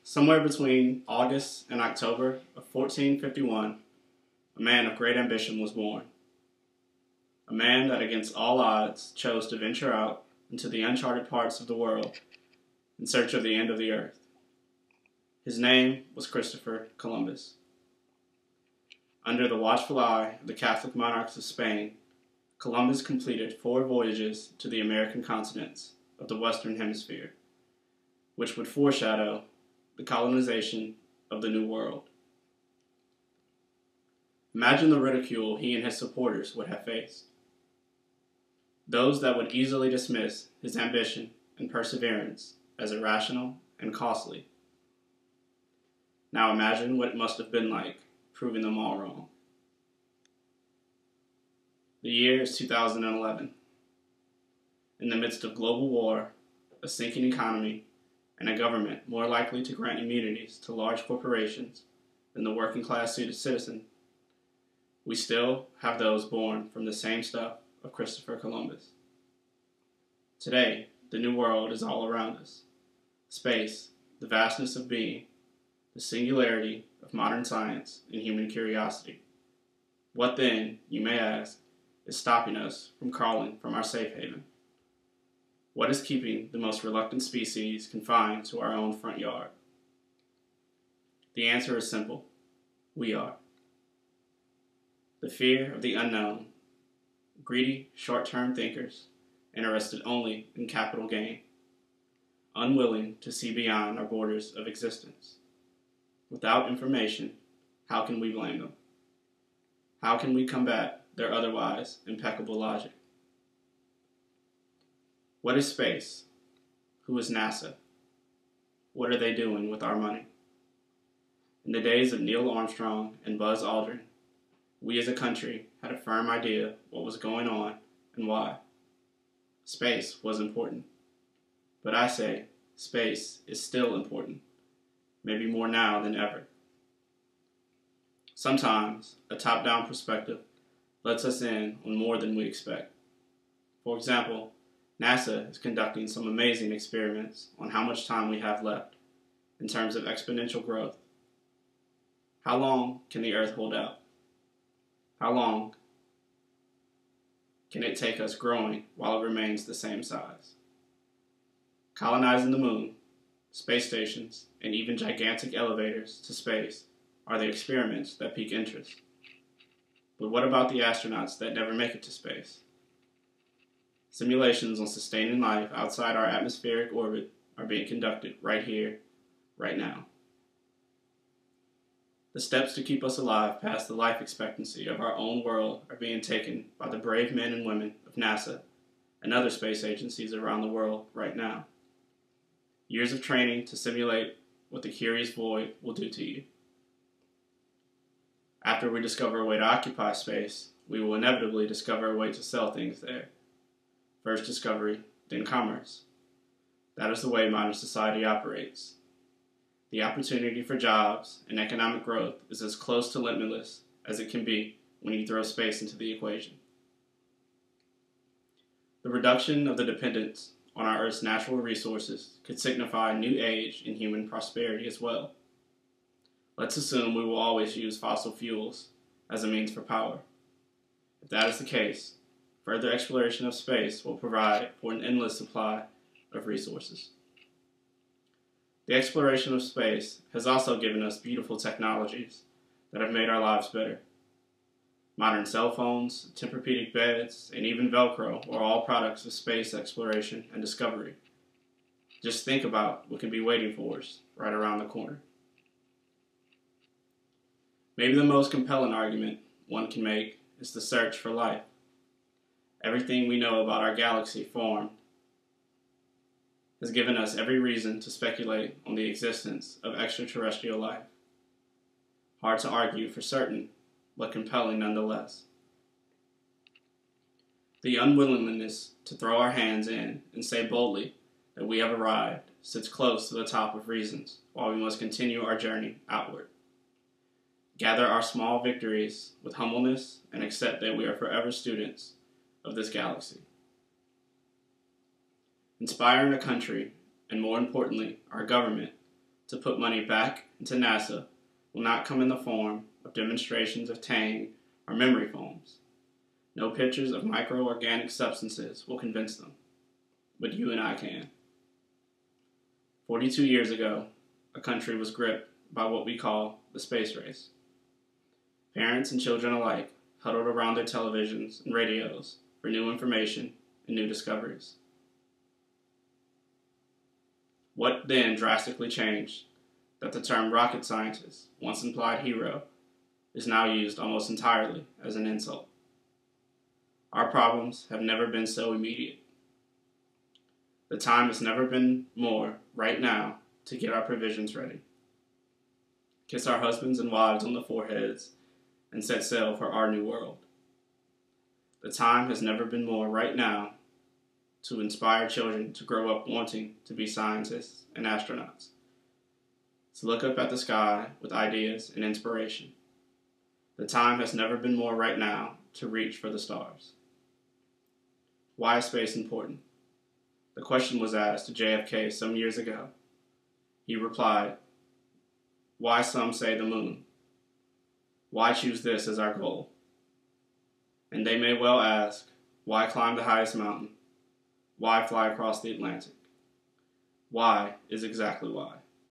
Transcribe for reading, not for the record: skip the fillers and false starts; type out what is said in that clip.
Somewhere between August and October of 1451, a man of great ambition was born. A man that against all odds chose to venture out into the uncharted parts of the world in search of the end of the earth. His name was Christopher Columbus. Under the watchful eye of the Catholic monarchs of Spain, Columbus completed 4 voyages to the American continents of the Western Hemisphere, which would foreshadow the colonization of the New World. Imagine the ridicule he and his supporters would have faced. Those that would easily dismiss his ambition and perseverance as irrational and costly. Now imagine what it must have been like proving them all wrong. The year is 2011. In the midst of global war, a sinking economy, and a government more likely to grant immunities to large corporations than the working class citizen, we still have those born from the same stuff of Christopher Columbus. Today, the new world is all around us. Space, the vastness of being, the singularity of modern science and human curiosity. What then, you may ask, is stopping us from crawling from our safe haven? What is keeping the most reluctant species confined to our own front yard? The answer is simple. We are. The fear of the unknown, greedy, short-term thinkers, interested only in capital gain, unwilling to see beyond our borders of existence. Without information, how can we blame them? How can we combat their otherwise impeccable logic? What is space? Who is NASA? What are they doing with our money? In the days of Neil Armstrong and Buzz Aldrin, we as a country had a firm idea what was going on and why. Space was important. But I say, space is still important, maybe more now than ever. Sometimes, a top-down perspective lets us in on more than we expect. For example, NASA is conducting some amazing experiments on how much time we have left in terms of exponential growth. How long can the Earth hold out? How long can it take us growing while it remains the same size? Colonizing the moon, space stations, and even gigantic elevators to space are the experiments that pique interest. But what about the astronauts that never make it to space? Simulations on sustaining life outside our atmospheric orbit are being conducted right here, right now. The steps to keep us alive past the life expectancy of our own world are being taken by the brave men and women of NASA and other space agencies around the world right now. Years of training to simulate what the curious void will do to you. After we discover a way to occupy space, we will inevitably discover a way to sell things there. First discovery, then commerce. That is the way modern society operates. The opportunity for jobs and economic growth is as close to limitless as it can be when you throw space into the equation. The reduction of the dependence on our Earth's natural resources could signify a new age in human prosperity as well. Let's assume we will always use fossil fuels as a means for power. If that is the case, further exploration of space will provide for an endless supply of resources. The exploration of space has also given us beautiful technologies that have made our lives better. Modern cell phones, Tempur-Pedic beds, and even Velcro are all products of space exploration and discovery. Just think about what can be waiting for us right around the corner. Maybe the most compelling argument one can make is the search for life. Everything we know about our galaxy formed has given us every reason to speculate on the existence of extraterrestrial life. Hard to argue for certain, but compelling nonetheless. The unwillingness to throw our hands in and say boldly that we have arrived sits close to the top of reasons why we must continue our journey outward. Gather our small victories with humbleness and accept that we are forever students of this galaxy. Inspiring a country, and more importantly, our government, to put money back into NASA will not come in the form of demonstrations of Tang or memory foams. No pictures of microorganic substances will convince them, but you and I can. 42 years ago, a country was gripped by what we call the space race. Parents and children alike huddled around their televisions and radios for new information and new discoveries. What then drastically changed that the term rocket scientist, once implied hero, is now used almost entirely as an insult? Our problems have never been so immediate. The time has never been more right now to get our provisions ready. Kiss our husbands and wives on the foreheads and set sail for our new world. The time has never been more right now to inspire children to grow up wanting to be scientists and astronauts, to look up at the sky with ideas and inspiration. The time has never been more right now to reach for the stars. Why is space important? The question was asked to JFK some years ago. He replied, "Why some say the moon? Why choose this as our goal?" And they may well ask, why climb the highest mountain? Why fly across the Atlantic? Why is exactly why.